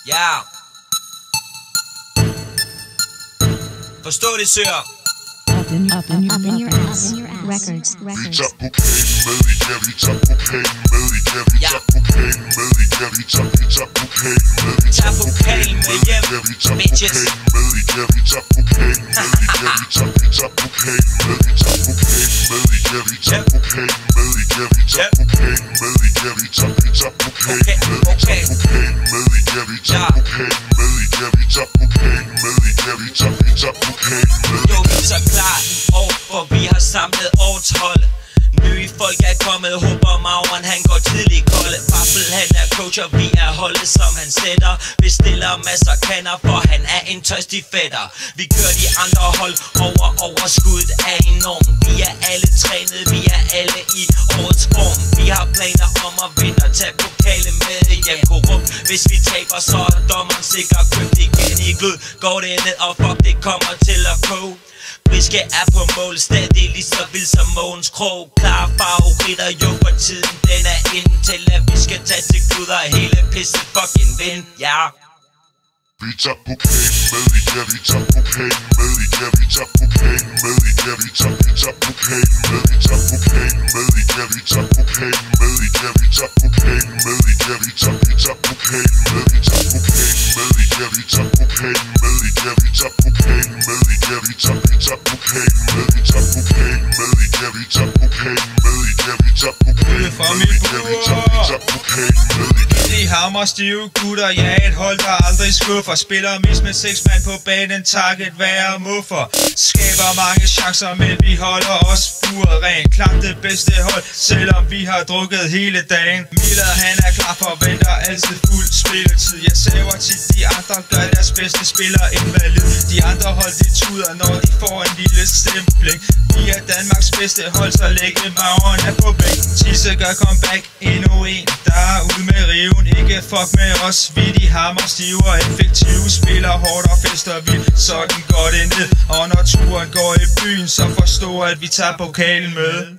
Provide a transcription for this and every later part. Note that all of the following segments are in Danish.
Ja. Forstå det, søger. Up in your ass. Records. Vi tager pokalen med i, ja, vi tager pokalen med i, ja, vi tager pokalen med i, ja, vi tager pokalen med i, Tag pokalen med hjem, ja, vi tager bitches. pokalen med i, ja, vi tager pokalen med i, ja, vi tager pokalen med i, tager pokalen med i, ja, vi tager pokalen med i, ja, vi tager pokalen med i, ja, vi tager pokalen med i, tager pokalen med i, ja, vi tager pokalen med i, ja, vi tager pokalen med i, ja, vi tager pokalen med i. Jo, vi er så klar i år, for vi har samlet årets hold. Nye folk er kommet, håber Mauren han går tidligt kolde. Babbel han er coach, og vi er holdet som han sætter. Vi stiller masser kander, for han er en tørstig fætter. Vi kører de andre hold over, overskuddet er enormt. Vi er alle trænet, vi er alle i årets form. Vi har planer om at vinde og tage pokalen med hjem. Korrupt, hvis vi taber, så er dommeren sikkert købt igen i glød. Går det ned, og fuck, det kommer til at koge. Briske er på mål, stadig lige så vild som Mogens Krog. Klare favoritter, jo for tiden, den er inde til at vi skal tage til Gud og hele pisse fucking vind, ja. Vi tager pokalen med i, ja, vi tager pokalen med i, ja, vi tager pokalen med i, ja, vi tager pokalen med i, tager pokalen med i, ja, vi tager pokalen med i, ja, vi tager pokalen med i, ja, vi tager pokalen med i, tager pokalen med i, ja, vi tager pokalen med i, ja, vi tager pokalen med i, ja, vi tager pokalen med i, tager pokalen med i, ja, vi tager pokalen med i, ja, vi tager pokalen med i, ja, vi tager pokalen med i. De hammer stive gutter, ja, et hold der aldrig skuffer. Spiller mis med 6 mand på banen, takket være muffer. Skaber mange chancer, men vi holder os buret rent. Klart det bedste hold, selvom vi har drukket hele dagen. Miller han er klar, forventer altid fuld spilletid. Jeg saver tit, de andre gør deres bedste spiller invalid. De andre hold de tuder, når de får en lille stempling. Vi er Danmarks bedste hold, så længe Mauren er på bænk. Tisse gør comeback, endnu en, der er ude med riven. Ikke fuck med os, vi de hammer stive og effektive. Spiller hårdt og fester vildt, sådan går det ned. Og når turen går i byen, så forstår at vi tager pokalen med.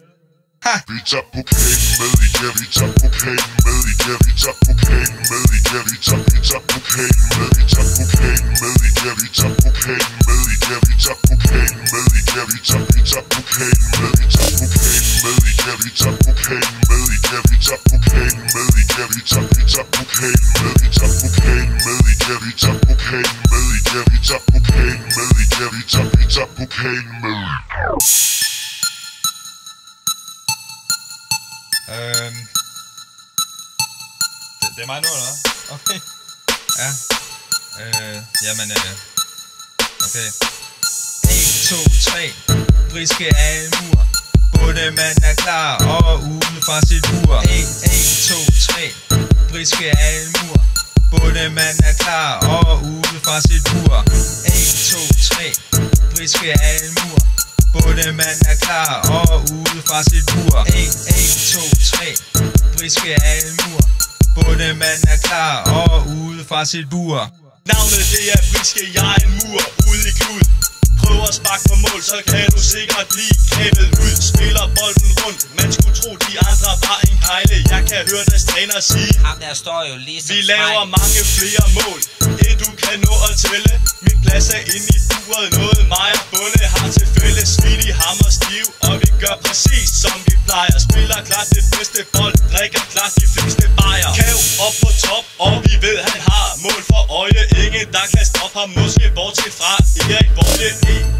Ha! Vi tager pokalen med i, ja, vi tager pokalen med i, ja, vi tager pokalen med i, ja, vi tager pokalen med i, tager pokalen med i, ja, vi tager pokalen med i, ja, vi tager pokalen med i, ja, vi tager pokalen med i, tager pokalen med i, ja, vi tager pokalen med i, ja, vi tager pokalen med i, ja, vi tager pokalen med i, tager pokalen med i, ja, vi tager pokalen med i, ja, vi tager pokalen med i, ja, vi tager pokalen med i. Det er mig nu, eller hvad? Okay. Ja. Jamen, okay. 1, 2, 3. Briske er en mur. Både mand er klar og ude fra sit bur. 1, 2, 3. Briske er en mur. Både mand er klar og ude fra sit bur. 1, 2, 3. Briske er en mur. Både mand er klar og ude fra sit bur. 1, 2, 3. Briske er en mur. Både mand er klar og ude fra sit bur. Navnet det er Briske, jeg er en mur ude i klud. Prøv at sparke på mål, så kan du sikkert blive kæbet ud. Spiller bolden rundt, man skulle tro de andre var en kejle. Jeg kan høre deres træner sige, Ham der står jo lige som vi laver mange flere mål, end du kan nå at tælle. Min plads er inde i buret, noget mig og Bunde har til fælles. Vi de hammer stiv, og vi gør præcis som vi plejer. Spiller klart det bedste bold, drikker klart de fleste bajer. Kav op på top, og vi ved han har mål for øje. Ingen der kan stoppe ham, måske bortset fra Erik Borge.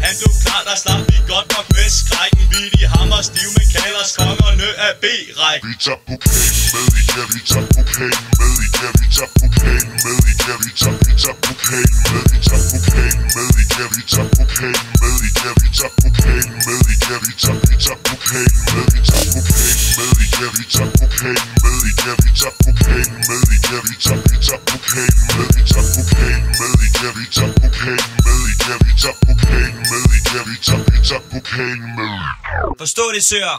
Han blev klar, der slap vi godt nok med skrækken. Vi de hammer stiv, men kalder skongerne af B-ræk. Vi tager pokalen med i, ja, vi tager pokalen med i, ja, vi tager pokalen med i, ja, vi tager pokalen med i, tager pokalen med i, ja, vi tager pokalen med i, ja, vi tager pokalen med i, ja, vi tager pokalen med i, tager pokalen med i, ja, vi tager pokalen med i, ja, vi tager pokalen med i, ja, vi tager pokalen med i, tager pokalen med i, ja, vi tager pokalen med i, ja, vi tager pokalen med i, ja, vi tager pokalen med i. Forstå det, søger.